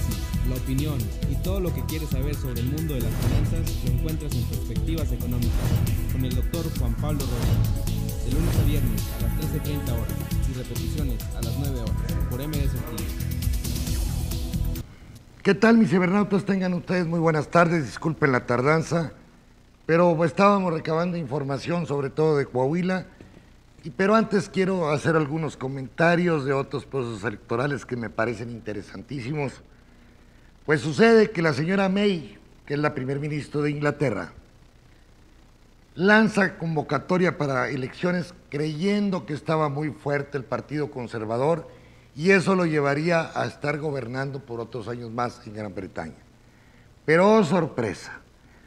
análisis, la opinión y todo lo que quieres saber sobre el mundo de las finanzas lo encuentras en Perspectivas Económicas con el doctor Juan Pablo Rojas, de lunes a viernes a las 13:30 horas y repeticiones a las 9 horas por MDS TV. ¿Qué tal, mis cibernautas? Tengan ustedes muy buenas tardes, disculpen la tardanza, pero estábamos recabando información sobre todo de Coahuila, pero antes quiero hacer algunos comentarios de otros procesos electorales que me parecen interesantísimos. Pues sucede que la señora May, que es la primer ministro de Inglaterra, lanza convocatoria para elecciones creyendo que estaba muy fuerte el Partido Conservador y eso lo llevaría a estar gobernando por otros años más en Gran Bretaña. Pero oh sorpresa,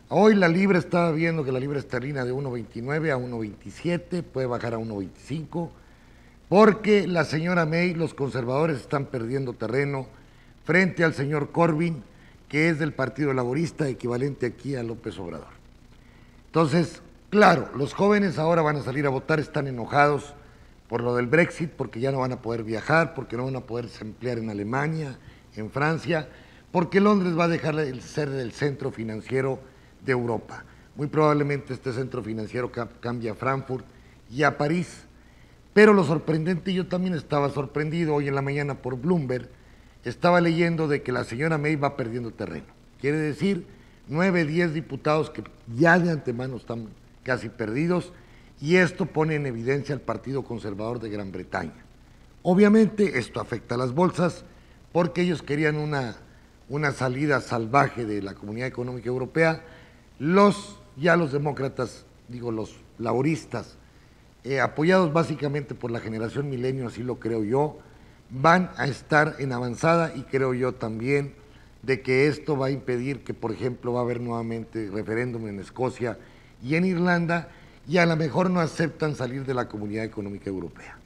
hoy la libra, estaba viendo que la libra esterlina de 1.29 a 1.27, puede bajar a 1.25, porque la señora May, los conservadores están perdiendo terreno frente al señor Corbyn, que es del Partido Laborista, equivalente aquí a López Obrador. Entonces, claro, los jóvenes ahora van a salir a votar, están enojados por lo del Brexit, porque ya no van a poder viajar, porque no van a poder emplear en Alemania, en Francia, porque Londres va a dejar de ser el centro financiero de Europa. Muy probablemente este centro financiero cambie a Frankfurt y a París. Pero lo sorprendente, yo también estaba sorprendido hoy en la mañana por Bloomberg, estaba leyendo de que la señora May va perdiendo terreno. Quiere decir, 9, 10 diputados que ya de antemano están casi perdidos, y esto pone en evidencia al Partido Conservador de Gran Bretaña. Obviamente esto afecta a las bolsas porque ellos querían una salida salvaje de la Comunidad Económica Europea. Los demócratas, los laboristas, apoyados básicamente por la generación milenio, así lo creo yo, van a estar en avanzada y creo yo también de que esto va a impedir que, por ejemplo, va a haber nuevamente referéndum en Escocia y en Irlanda, y a lo mejor no aceptan salir de la Comunidad Económica Europea.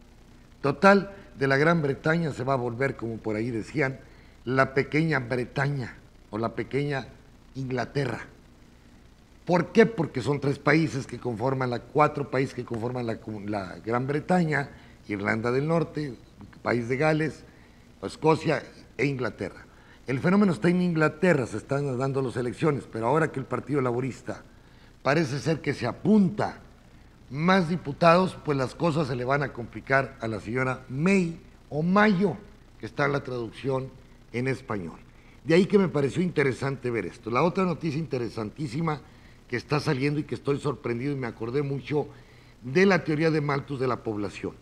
Total, de la Gran Bretaña se va a volver, como por ahí decían, la pequeña Bretaña o la pequeña Inglaterra. ¿Por qué? Porque son 3 países que conforman, 4 países que conforman la Gran Bretaña: Irlanda del Norte, País de Gales, Escocia e Inglaterra. El fenómeno está en Inglaterra, se están dando las elecciones, pero ahora que el Partido Laborista parece ser que se apunta más diputados, pues las cosas se le van a complicar a la señora May, o Mayo, que está en la traducción en español. De ahí que me pareció interesante ver esto. La otra noticia interesantísima que está saliendo y que estoy sorprendido, y me acordé mucho de la teoría de Malthus de la población.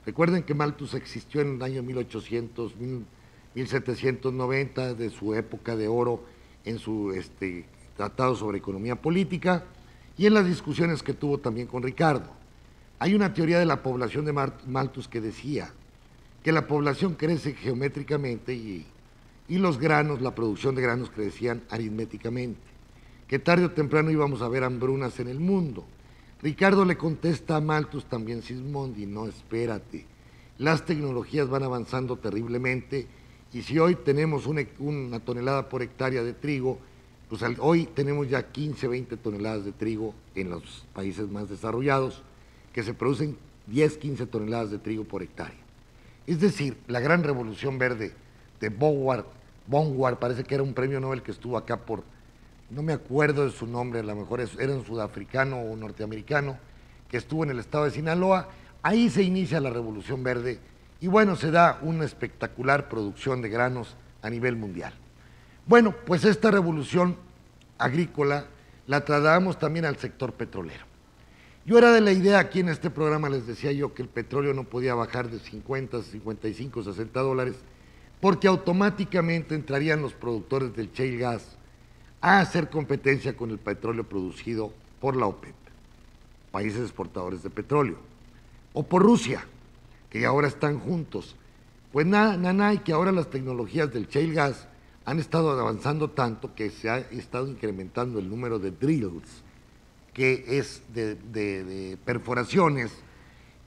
Recuerden que Malthus existió en el año 1790, de su época de oro, en su tratado sobre economía política, y en las discusiones que tuvo también con Ricardo. Hay una teoría de la población de Malthus que decía que la población crece geométricamente y los granos, la producción de granos, crecían aritméticamente, que tarde o temprano íbamos a ver hambrunas en el mundo. Ricardo le contesta a Malthus, también Sismondi: no, espérate, las tecnologías van avanzando terriblemente, y si hoy tenemos una tonelada por hectárea de trigo, pues hoy tenemos ya 15, 20 toneladas de trigo en los países más desarrollados, que se producen 10, 15 toneladas de trigo por hectárea. Es decir, la gran revolución verde de Bonward, parece que era un premio Nobel que estuvo acá no me acuerdo de su nombre, a lo mejor era un sudafricano o norteamericano, que estuvo en el estado de Sinaloa. Ahí se inicia la revolución verde y bueno, se da una espectacular producción de granos a nivel mundial. Bueno, pues esta revolución agrícola la trasladamos también al sector petrolero. Yo era de la idea, aquí en este programa les decía yo, que el petróleo no podía bajar de 50, 55, 60 dólares, porque automáticamente entrarían los productores del shale gas a hacer competencia con el petróleo producido por la OPEP, países exportadores de petróleo, o por Rusia, que ahora están juntos. Pues nada, y que ahora las tecnologías del shale gas han estado avanzando tanto que se ha estado incrementando el número de drills, que es de perforaciones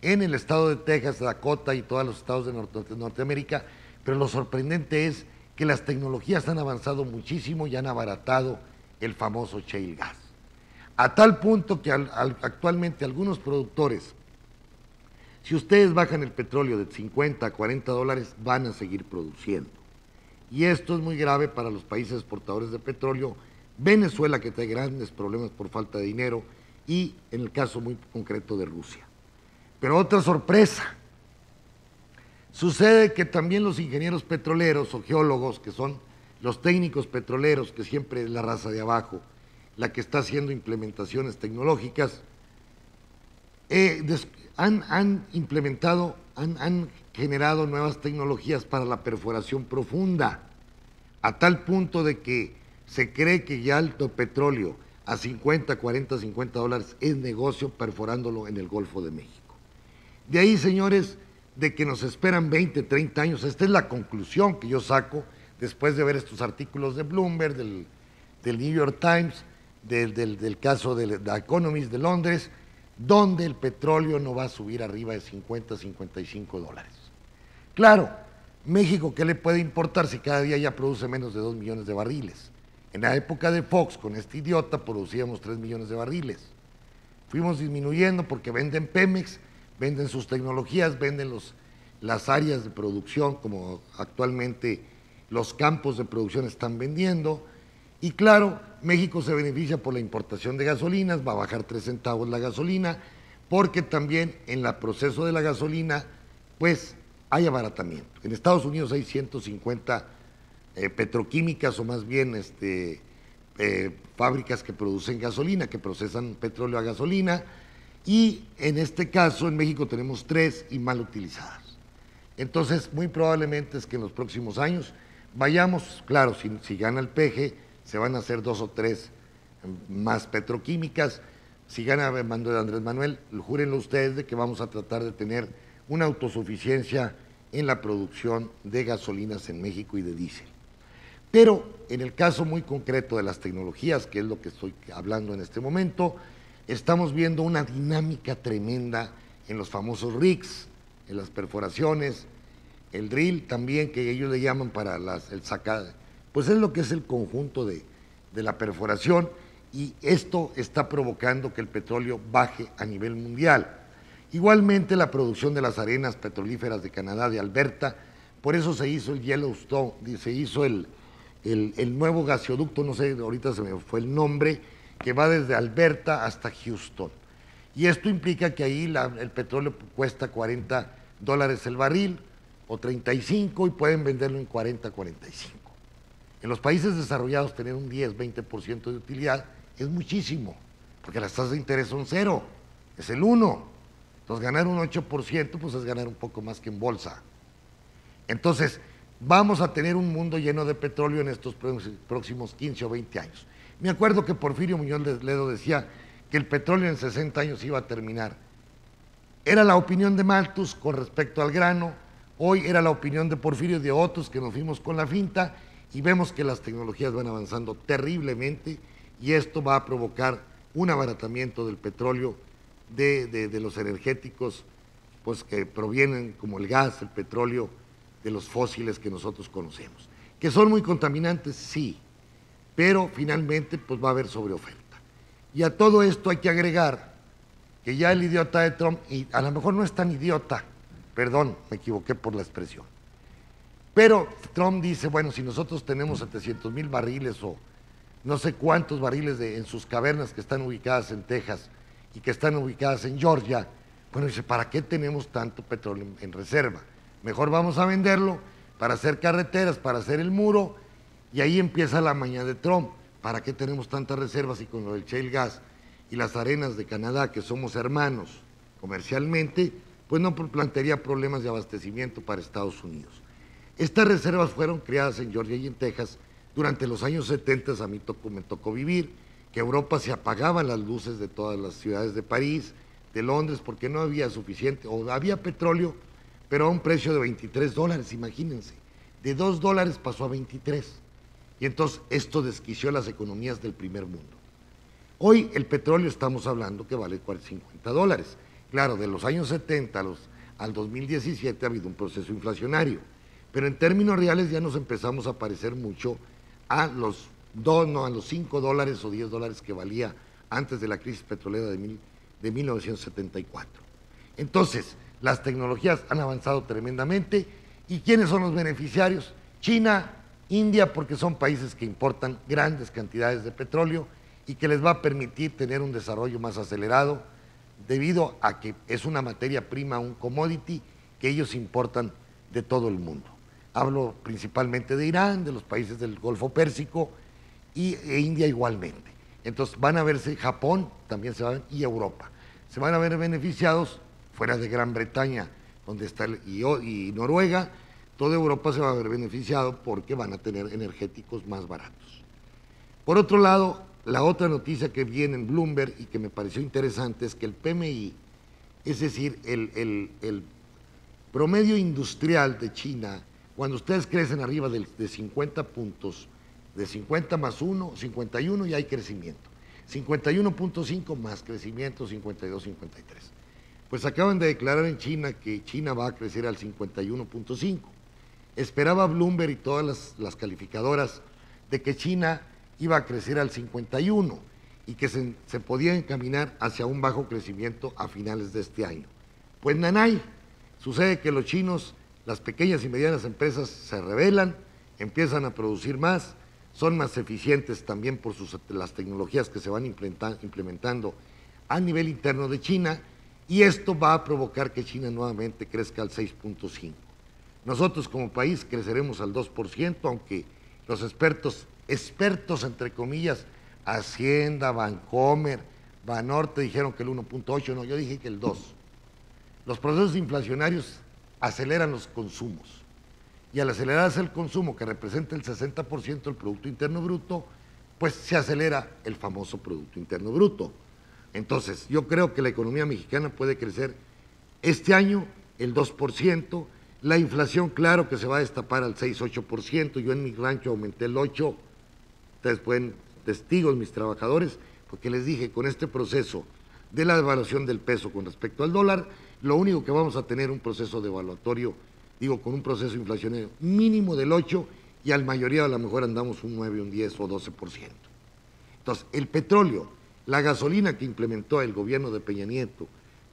en el estado de Texas, Dakota y todos los estados de Norteamérica, pero lo sorprendente es que las tecnologías han avanzado muchísimo y han abaratado el famoso shale gas. A tal punto que actualmente algunos productores, si ustedes bajan el petróleo de 50 a 40 dólares, van a seguir produciendo. y esto es muy grave para los países exportadores de petróleo, Venezuela, que trae grandes problemas por falta de dinero, y en el caso muy concreto de Rusia. Pero otra sorpresa, sucede que también los ingenieros petroleros o geólogos, que son los técnicos petroleros, que siempre es la raza de abajo, la que está haciendo implementaciones tecnológicas, han generado nuevas tecnologías para la perforación profunda, a tal punto de que se cree que ya el petróleo a 50, 40, 50 dólares es negocio perforándolo en el Golfo de México. De ahí, señores, de que nos esperan 20, 30 años, esta es la conclusión que yo saco después de ver estos artículos de Bloomberg, del New York Times, del caso de The Economist de Londres, donde el petróleo no va a subir arriba de 50, 55 dólares. Claro, México, ¿qué le puede importar si cada día ya produce menos de 2 millones de barriles? En la época de Fox, con este idiota, producíamos 3 millones de barriles. Fuimos disminuyendo porque venden Pemex, venden sus tecnologías, venden las áreas de producción, como actualmente los campos de producción están vendiendo. Y claro, México se beneficia por la importación de gasolinas, va a bajar 3 centavos la gasolina, porque también en el proceso de la gasolina, pues hay abaratamiento. En Estados Unidos hay 150 petroquímicas, o más bien fábricas que producen gasolina, que procesan petróleo a gasolina, y en este caso en México tenemos 3 y mal utilizadas. Entonces, muy probablemente es que en los próximos años vayamos, claro, si gana el PG, se van a hacer 2 o 3 más petroquímicas. Si gana Andrés Manuel, júrenlo ustedes de que vamos a tratar de tener una autosuficiencia en la producción de gasolinas en México y de diésel. Pero en el caso muy concreto de las tecnologías, que es lo que estoy hablando en este momento, estamos viendo una dinámica tremenda en los famosos rigs, en las perforaciones, el drill también, que ellos le llaman para el sacado, pues es lo que es el conjunto de la perforación, y esto está provocando que el petróleo baje a nivel mundial. Igualmente la producción de las arenas petrolíferas de Canadá, de Alberta, por eso se hizo el Yellowstone, se hizo el nuevo gasoducto, no sé, ahorita se me fue el nombre, que va desde Alberta hasta Houston. Y esto implica que ahí el petróleo cuesta 40 dólares el barril, o 35, y pueden venderlo en 40, 45. En los países desarrollados tener un 10, 20% de utilidad es muchísimo, porque las tasas de interés son 0, es el 1. Entonces ganar un 8% pues es ganar un poco más que en bolsa. Entonces vamos a tener un mundo lleno de petróleo en estos próximos 15 o 20 años. Me acuerdo que Porfirio Muñoz Ledo decía que el petróleo en 60 años iba a terminar. Era la opinión de Malthus con respecto al grano, hoy era la opinión de Porfirio y de otros que nos fuimos con la finta, y vemos que las tecnologías van avanzando terriblemente, y esto va a provocar un abaratamiento del petróleo, de los energéticos, pues que provienen como el gas, el petróleo, de los fósiles que nosotros conocemos. ¿Que son muy contaminantes? Sí, pero finalmente pues va a haber sobreoferta. Y a todo esto hay que agregar que ya el idiota de Trump, y a lo mejor no es tan idiota, perdón, me equivoqué por la expresión, pero Trump dice, bueno, si nosotros tenemos 700,000 barriles o no sé cuántos barriles en sus cavernas que están ubicadas en Texas y que están ubicadas en Georgia, bueno, dice, ¿para qué tenemos tanto petróleo en reserva? Mejor vamos a venderlo para hacer carreteras, para hacer el muro, y ahí empieza la maña de Trump. ¿Para qué tenemos tantas reservas? Y con lo del shale gas y las arenas de Canadá, que somos hermanos comercialmente, pues no plantearía problemas de abastecimiento para Estados Unidos. Estas reservas fueron creadas en Georgia y en Texas durante los años 70, a mí me tocó vivir, que Europa se apagaban las luces de todas las ciudades de París, de Londres, porque no había suficiente, o había petróleo, pero a un precio de 23 dólares, imagínense. De 2 dólares pasó a 23. Y entonces esto desquició las economías del primer mundo. Hoy el petróleo estamos hablando que vale 50 dólares. Claro, de los años 70 al 2017 ha habido un proceso inflacionario, pero en términos reales ya nos empezamos a parecer mucho a los 5 dólares o 10 dólares que valía antes de la crisis petrolera de 1974. Entonces, las tecnologías han avanzado tremendamente. ¿Y quiénes son los beneficiarios? China, India porque son países que importan grandes cantidades de petróleo y que les va a permitir tener un desarrollo más acelerado debido a que es una materia prima, un commodity que ellos importan de todo el mundo. Hablo principalmente de Irán, de los países del Golfo Pérsico e India igualmente. Entonces van a verse, Japón también se va a ver, y Europa. Se van a ver beneficiados, fuera de Gran Bretaña, donde está y Noruega, toda Europa se va a ver beneficiado porque van a tener energéticos más baratos. Por otro lado, la otra noticia que viene en Bloomberg y que me pareció interesante es que el PMI, es decir, el promedio industrial de China, cuando ustedes crecen arriba de 50 puntos, de 50 más 1, 51 y hay crecimiento. 51.5 más crecimiento, 52, 53. Pues acaban de declarar en China que China va a crecer al 51.5. Esperaba Bloomberg y todas las calificadoras de que China iba a crecer al 51 y que se podía encaminar hacia un bajo crecimiento a finales de este año. Pues nanay, sucede que los chinos, las pequeñas y medianas empresas se rebelan, empiezan a producir más, son más eficientes también por las tecnologías que se van implementando a nivel interno de China, y esto va a provocar que China nuevamente crezca al 6.5. Nosotros como país creceremos al 2%, aunque los expertos entre comillas, Hacienda, Bancomer, Banorte dijeron que el 1.8, no, yo dije que el 2. Los procesos inflacionarios aceleran los consumos, y al acelerarse el consumo, que representa el 60% del Producto Interno Bruto, pues se acelera el famoso Producto Interno Bruto. Entonces, yo creo que la economía mexicana puede crecer este año el 2%, la inflación, claro que se va a destapar al 6-8%, yo en mi rancho aumenté el 8%, ustedes pueden, testigos mis trabajadores, porque les dije, con este proceso de la devaluación del peso con respecto al dólar, lo único que vamos a tener un proceso devaluatorio, digo, con un proceso inflacionario mínimo del 8%, y al mayoría a lo mejor andamos un 9, un 10 o 12%. Entonces, el petróleo, la gasolina que implementó el gobierno de Peña Nieto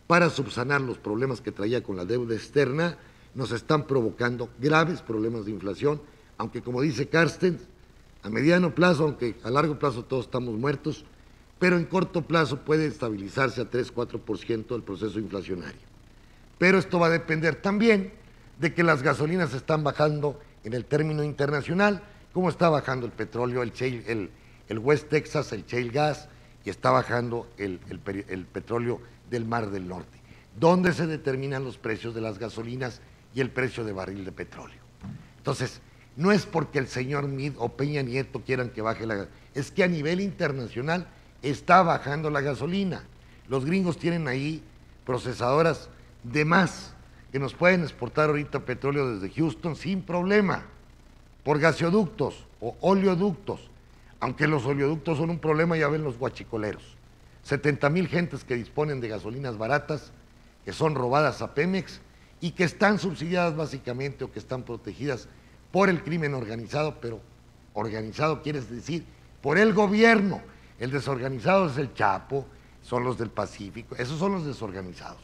para subsanar los problemas que traía con la deuda externa, nos están provocando graves problemas de inflación, aunque como dice Carstens, a mediano plazo, aunque a largo plazo todos estamos muertos, pero en corto plazo puede estabilizarse a 3-4% el proceso inflacionario. Pero esto va a depender también de que las gasolinas están bajando en el término internacional, como está bajando el petróleo, el West Texas, el shale gas, y está bajando el petróleo del Mar del Norte, donde se determinan los precios de las gasolinas y el precio de barril de petróleo. Entonces, no es porque el señor Meade o Peña Nieto quieran que baje la gasolina, es que a nivel internacional está bajando la gasolina. Los gringos tienen ahí procesadoras de más, que nos pueden exportar ahorita petróleo desde Houston sin problema, por gasoductos o oleoductos, aunque los oleoductos son un problema, ya ven los guachicoleros. 70,000 gentes que disponen de gasolinas baratas, que son robadas a Pemex y que están subsidiadas básicamente o que están protegidas por el crimen organizado, pero organizado quiere decir por el gobierno. El desorganizado es el Chapo, son los del Pacífico, esos son los desorganizados.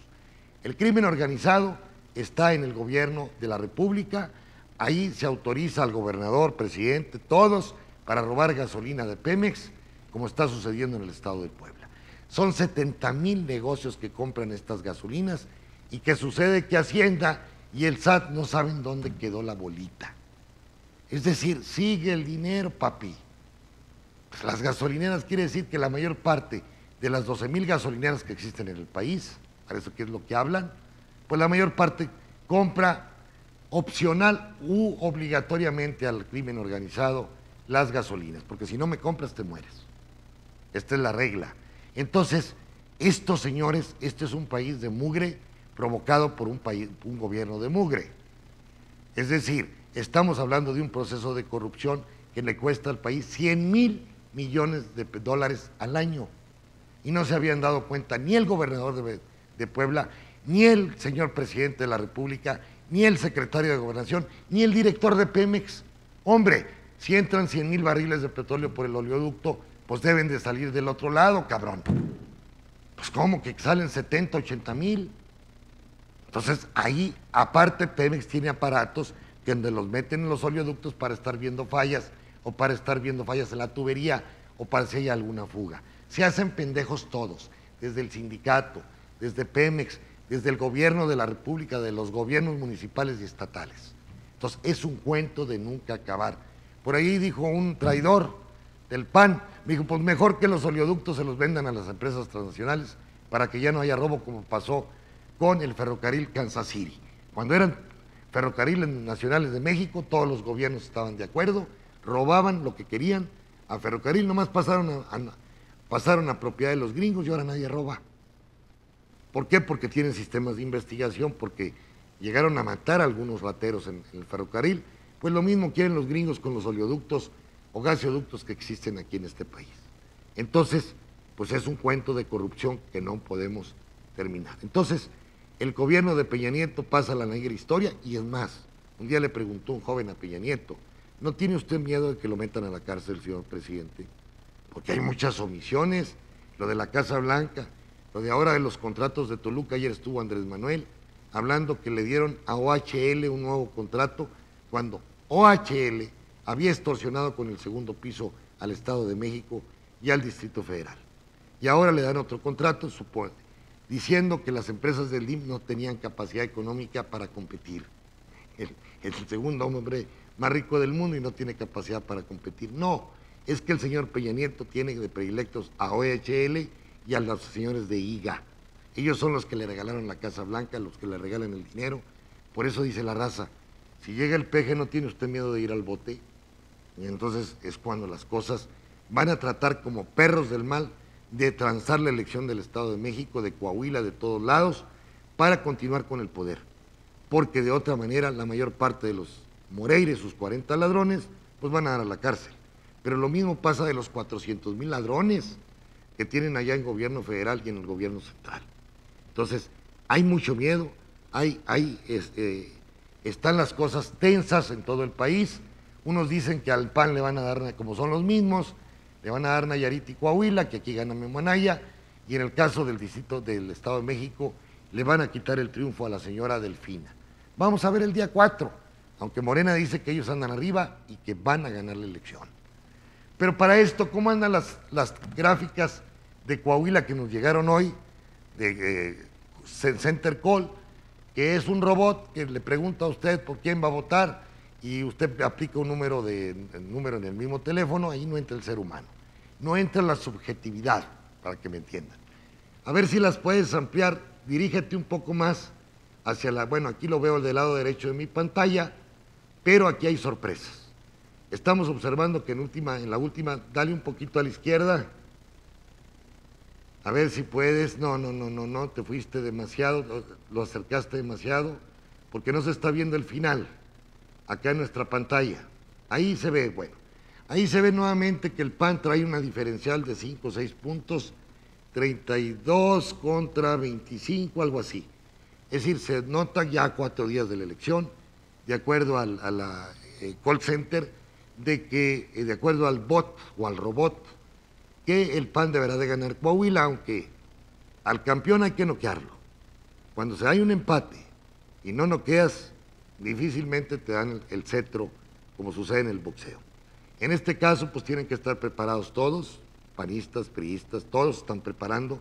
El crimen organizado está en el gobierno de la República, ahí se autoriza al gobernador, presidente, todos para robar gasolina de Pemex, como está sucediendo en el estado de Puebla. Son 70,000 negocios que compran estas gasolinas y que sucede que Hacienda y el SAT no saben dónde quedó la bolita. Es decir, sigue el dinero, papi. Pues las gasolineras quiere decir que la mayor parte de las 12,000 gasolineras que existen en el país, para eso que es lo que hablan, pues la mayor parte compra opcional u obligatoriamente al crimen organizado las gasolinas, porque si no me compras te mueres. Esta es la regla. Entonces, estos señores, este es un país de mugre provocado por un gobierno de mugre. Es decir, estamos hablando de un proceso de corrupción que le cuesta al país 100,000 millones de dólares al año. Y no se habían dado cuenta ni el gobernador de Puebla, ni el señor presidente de la República, ni el secretario de Gobernación, ni el director de Pemex. Hombre, si entran 100,000 barriles de petróleo por el oleoducto, pues deben de salir del otro lado, cabrón. Pues ¿cómo que salen 70, 80,000? Entonces ahí, aparte Pemex tiene aparatos que donde los meten en los oleoductos para estar viendo fallas, o para estar viendo fallas en la tubería, o para si hay alguna fuga. Se hacen pendejos todos, desde el sindicato, desde Pemex, desde el gobierno de la República, de los gobiernos municipales y estatales. Entonces, es un cuento de nunca acabar. Por ahí dijo un traidor del PAN, me dijo, pues mejor que los oleoductos se los vendan a las empresas transnacionales para que ya no haya robo, como pasó con el ferrocarril Kansas City. Cuando eran ferrocarriles nacionales de México, todos los gobiernos estaban de acuerdo, robaban lo que querían, a ferrocarril nomás pasaron a propiedad de los gringos y ahora nadie roba. ¿Por qué? Porque tienen sistemas de investigación, porque llegaron a matar a algunos rateros en el ferrocarril. Pues lo mismo quieren los gringos con los oleoductos o gasoductos que existen aquí en este país. Entonces, pues es un cuento de corrupción que no podemos terminar. Entonces, el gobierno de Peña Nieto pasa a la negra historia, y es más, un día le preguntó un joven a Peña Nieto, ¿no tiene usted miedo de que lo metan a la cárcel, señor presidente? Porque hay muchas omisiones, lo de la Casa Blanca, lo de ahora de los contratos de Toluca. Ayer estuvo Andrés Manuel hablando que le dieron a OHL un nuevo contrato, cuando OHL había extorsionado con el segundo piso al Estado de México y al Distrito Federal. Y ahora le dan otro contrato, supone, diciendo que las empresas del IMSS no tenían capacidad económica para competir. El segundo hombre más rico del mundo y no tiene capacidad para competir. No, es que el señor Peña Nieto tiene de predilectos a OHL y a los señores de IGA. Ellos son los que le regalaron la Casa Blanca, los que le regalan el dinero. Por eso dice la raza, si llega el peje, ¿no tiene usted miedo de ir al bote? Y entonces es cuando las cosas van a tratar como perros del mal de transar la elección del Estado de México, de Coahuila, de todos lados, para continuar con el poder. Porque de otra manera la mayor parte de los Moreira y sus 40 ladrones, pues van a dar a la cárcel. Pero lo mismo pasa de los 400,000 ladrones que tienen allá en gobierno federal y en el gobierno central. Entonces, hay mucho miedo, están las cosas tensas en todo el país. Unos dicen que al PAN le van a dar, como son los mismos, le van a dar Nayarit y Coahuila, que aquí gana Memo Anaya, y en el caso del distrito del Estado de México, le van a quitar el triunfo a la señora Delfina. Vamos a ver el día 4, aunque Morena dice que ellos andan arriba y que van a ganar la elección. Pero para esto, ¿cómo andan las gráficas de Coahuila que nos llegaron hoy, de Center Call, que es un robot que le pregunta a usted por quién va a votar y usted aplica un número en el mismo teléfono? Ahí no entra el ser humano, no entra la subjetividad, para que me entiendan. A ver si las puedes ampliar, dirígete un poco más hacia bueno, aquí lo veo del lado derecho de mi pantalla, pero aquí hay sorpresas. Estamos observando que en la última, dale un poquito a la izquierda, a ver si puedes. No, te fuiste demasiado, lo acercaste demasiado, porque no se está viendo el final, acá en nuestra pantalla. Ahí se ve, bueno, ahí se ve nuevamente que el PAN trae una diferencial de 5 o 6 puntos, 32 contra 25, algo así. Es decir, se nota ya a 4 días de la elección, de acuerdo a la call center, de acuerdo al bot o al robot, que el PAN deberá de ganar Coahuila, aunque al campeón hay que noquearlo. Cuando se hay un empate y no noqueas, difícilmente te dan el cetro, como sucede en el boxeo. En este caso, pues tienen que estar preparados todos, panistas, priistas, todos están preparando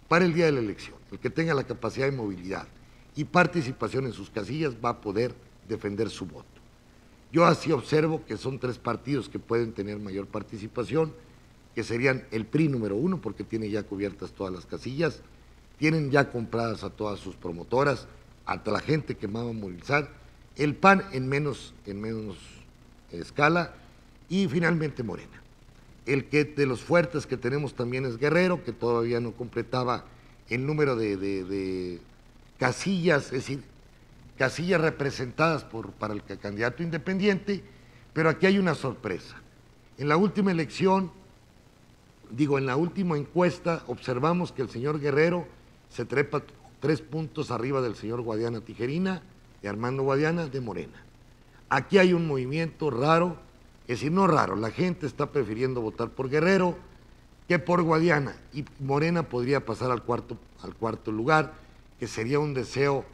para el día de la elección. El que tenga la capacidad de movilidad y participación en sus casillas va a poder defender su voto. Yo así observo que son 3 partidos que pueden tener mayor participación, que serían el PRI número 1, porque tiene ya cubiertas todas las casillas, tienen ya compradas a todas sus promotoras, a la gente que va a movilizar, el PAN en menos escala, y finalmente Morena. El que de los fuertes que tenemos también es Guerrero, que todavía no completaba el número de casillas, es decir, casillas representadas para el candidato independiente, pero aquí hay una sorpresa. En la última elección, en la última encuesta, observamos que el señor Guerrero se trepa 3 puntos arriba del señor Guadiana Tijerina, de Armando Guadiana, de Morena. Aquí hay un movimiento raro, es decir, no raro, la gente está prefiriendo votar por Guerrero que por Guadiana, y Morena podría pasar al cuarto lugar, que sería un deseo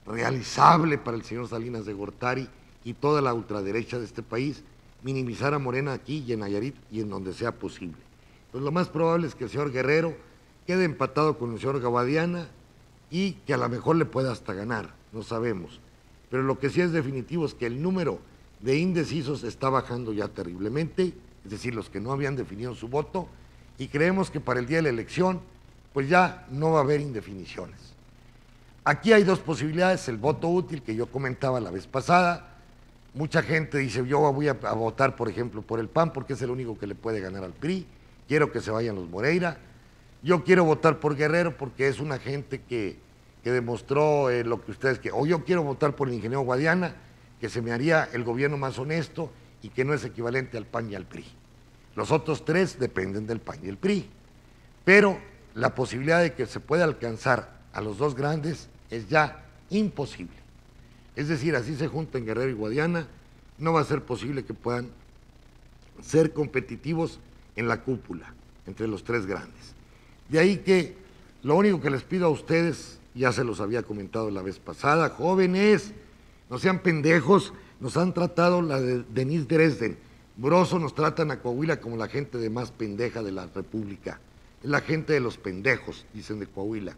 realizable para el señor Salinas de Gortari y toda la ultraderecha de este país, minimizar a Morena aquí y en Nayarit y en donde sea posible. Entonces lo más probable es que el señor Guerrero quede empatado con el señor Guadiana y que a lo mejor le pueda hasta ganar, no sabemos. Pero lo que sí es definitivo es que el número de indecisos está bajando ya terriblemente, es decir, los que no habían definido su voto, y creemos que para el día de la elección, pues ya no va a haber indefiniciones. Aquí hay dos posibilidades, el voto útil que yo comentaba la vez pasada. Mucha gente dice, yo voy a votar, por ejemplo, por el PAN porque es el único que le puede ganar al PRI, quiero que se vayan los Moreira. Yo quiero votar por Guerrero porque es una gente que demostró lo que ustedes quieren. O yo quiero votar por el ingeniero Guadiana, que se me haría el gobierno más honesto y que no es equivalente al PAN y al PRI. Los otros tres dependen del PAN y el PRI. Pero la posibilidad de que se pueda alcanzar a los dos grandes es ya imposible. Es decir, así se juntan Guerrero y Guadiana, no va a ser posible que puedan ser competitivos en la cúpula, entre los tres grandes. De ahí que lo único que les pido a ustedes, ya se los había comentado la vez pasada, jóvenes, no sean pendejos, nos han tratado la de Denise Dresden, Broso nos tratan a Coahuila como la gente de más pendeja de la República, es la gente de los pendejos, dicen de Coahuila.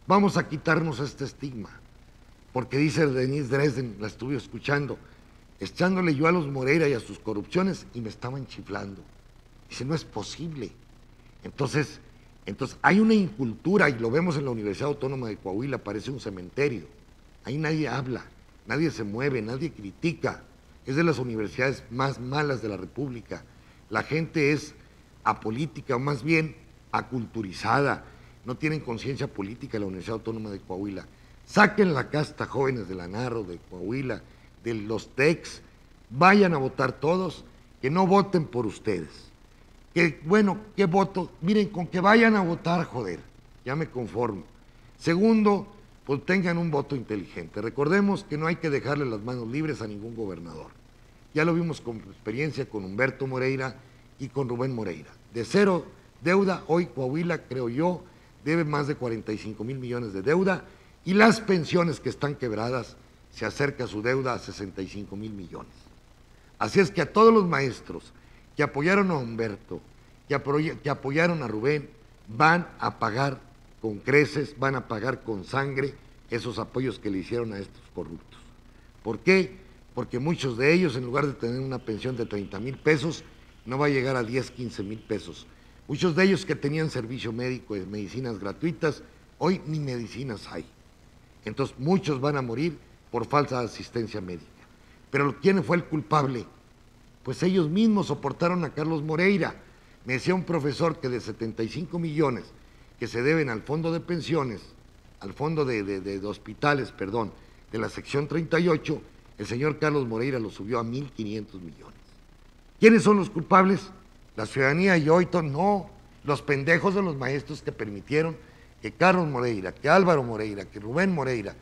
Vamos a quitarnos este estigma, porque dice Denise Dresden, la estuve escuchando, echándole yo a los Moreira y a sus corrupciones y me estaban chiflando. Dice, no es posible. Entonces hay una incultura, y lo vemos en la Universidad Autónoma de Coahuila, parece un cementerio. Ahí nadie habla, nadie se mueve, nadie critica. Es de las universidades más malas de la República. La gente es apolítica, o más bien aculturizada. No tienen conciencia política en la Universidad Autónoma de Coahuila. Saquen la casta, jóvenes de la Narro, de Coahuila, de los TECs, vayan a votar todos, que no voten por ustedes. Que bueno, ¿qué voto? Miren, con que vayan a votar, joder, ya me conformo. Segundo, pues tengan un voto inteligente. Recordemos que no hay que dejarle las manos libres a ningún gobernador. Ya lo vimos con experiencia con Humberto Moreira y con Rubén Moreira. De cero deuda, hoy Coahuila, creo yo, debe más de 45,000 millones de deuda, y las pensiones que están quebradas, se acerca su deuda a 65,000 millones. Así es que a todos los maestros que apoyaron a Humberto, que apoyaron a Rubén, van a pagar con creces, van a pagar con sangre esos apoyos que le hicieron a estos corruptos. ¿Por qué? Porque muchos de ellos, en lugar de tener una pensión de 30,000 pesos, no va a llegar a 10, 15,000 pesos. Muchos de ellos que tenían servicio médico y medicinas gratuitas, hoy ni medicinas hay. Entonces muchos van a morir por falta de asistencia médica. Pero ¿quién fue el culpable? Pues ellos mismos soportaron a Carlos Moreira. Me decía un profesor que de 75 millones que se deben al fondo de pensiones, al fondo de hospitales, perdón, de la sección 38, el señor Carlos Moreira lo subió a 1,500 millones. ¿Quiénes son los culpables? La ciudadanía y hoy no, los pendejos de los maestros que permitieron que Carlos Moreira, que Álvaro Moreira, que Rubén Moreira,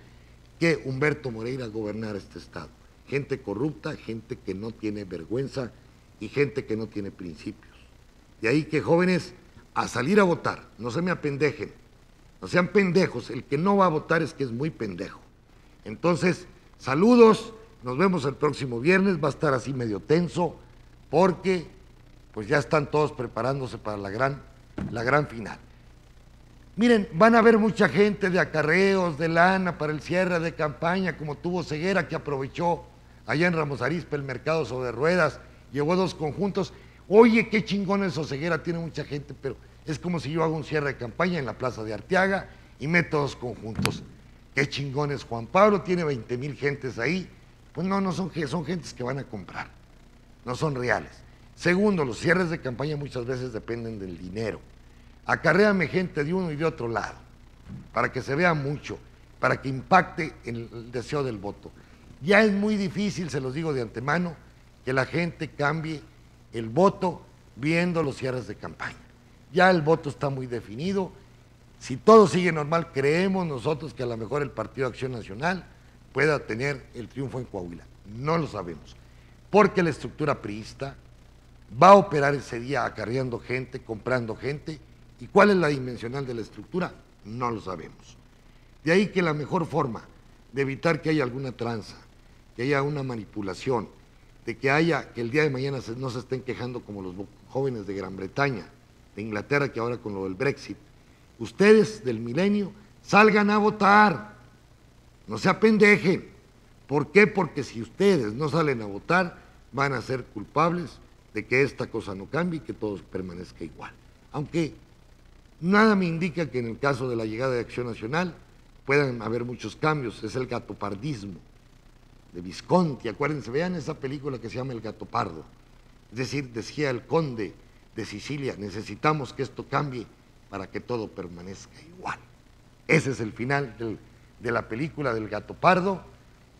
que Humberto Moreira gobernara este estado. Gente corrupta, gente que no tiene vergüenza y gente que no tiene principios. De ahí que jóvenes, a salir a votar, no se me apendejen, no sean pendejos, el que no va a votar es que es muy pendejo. Entonces, saludos, nos vemos el próximo viernes, va a estar así medio tenso, porque pues ya están todos preparándose para la gran final. Miren, van a haber mucha gente de acarreos, de lana para el cierre de campaña, como tuvo Ceguera, que aprovechó allá en Ramos Arizpe el mercado sobre ruedas, llevó 2 conjuntos. Oye, qué chingón eso, Ceguera, tiene mucha gente, pero es como si yo hago un cierre de campaña en la Plaza de Arteaga y meto 2 conjuntos. Qué chingón es Juan Pablo, tiene 20,000 gentes ahí. Pues no son gentes que van a comprar, no son reales. Segundo, los cierres de campaña muchas veces dependen del dinero. Acarréame gente de uno y de otro lado, para que se vea mucho, para que impacte en el deseo del voto. Ya es muy difícil, se los digo de antemano, que la gente cambie el voto viendo los cierres de campaña. Ya el voto está muy definido. Si todo sigue normal, creemos nosotros que a lo mejor el Partido Acción Nacional pueda tener el triunfo en Coahuila. No lo sabemos, porque la estructura priista va a operar ese día acarreando gente, comprando gente. ¿Y cuál es la dimensional de la estructura? No lo sabemos. De ahí que la mejor forma de evitar que haya alguna tranza, que haya una manipulación, de que el día de mañana no se estén quejando como los jóvenes de Gran Bretaña, de Inglaterra, que ahora con lo del Brexit. Ustedes del milenio salgan a votar, no se apendejen. ¿Por qué? Porque si ustedes no salen a votar, van a ser culpables de que esta cosa no cambie y que todo permanezca igual. Aunque nada me indica que en el caso de la llegada de Acción Nacional puedan haber muchos cambios, es el gatopardismo de Visconti, acuérdense, vean esa película que se llama El Gato Pardo, es decir, decía el conde de Sicilia, necesitamos que esto cambie para que todo permanezca igual. Ese es el final de la película del Gato Pardo,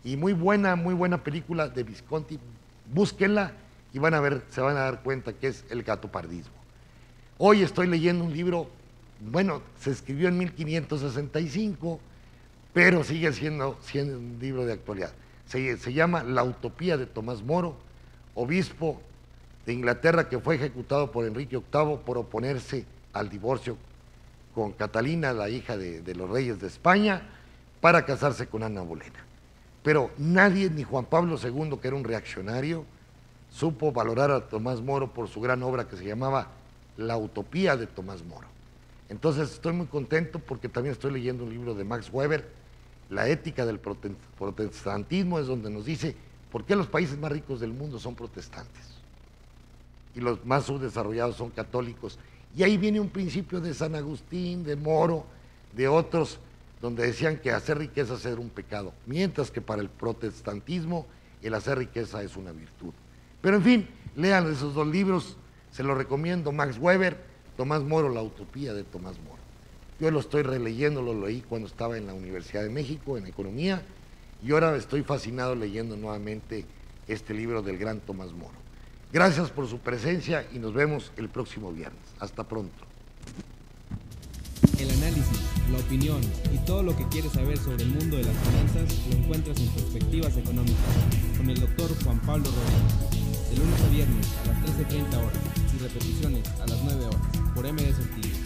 y muy buena película de Visconti, búsquenla y van a ver, se van a dar cuenta que es el gatopardismo. Hoy estoy leyendo un libro, bueno, se escribió en 1565, pero sigue siendo un libro de actualidad. Se llama La Utopía de Tomás Moro, obispo de Inglaterra que fue ejecutado por Enrique VIII por oponerse al divorcio con Catalina, la hija de los reyes de España, para casarse con Ana Bolena. Pero nadie, ni Juan Pablo II, que era un reaccionario, supo valorar a Tomás Moro por su gran obra que se llamaba La Utopía de Tomás Moro. Entonces estoy muy contento porque también estoy leyendo un libro de Max Weber, La ética del protestantismo, es donde nos dice por qué los países más ricos del mundo son protestantes y los más subdesarrollados son católicos. Y ahí viene un principio de San Agustín, de Moro, de otros, donde decían que hacer riqueza era un pecado, mientras que para el protestantismo el hacer riqueza es una virtud. Pero en fin, lean esos dos libros, se los recomiendo, Max Weber, Tomás Moro, La Utopía de Tomás Moro. Yo lo estoy releyendo, lo leí cuando estaba en la Universidad de México, en Economía, y ahora estoy fascinado leyendo nuevamente este libro del gran Tomás Moro. Gracias por su presencia y nos vemos el próximo viernes. Hasta pronto. El análisis, la opinión y todo lo que quieres saber sobre el mundo de las finanzas lo encuentras en Perspectivas Económicas con el doctor Juan Pablo Rojas, de lunes a viernes a las 13:30 horas y repeticiones a las 9 horas por MD Saltillo.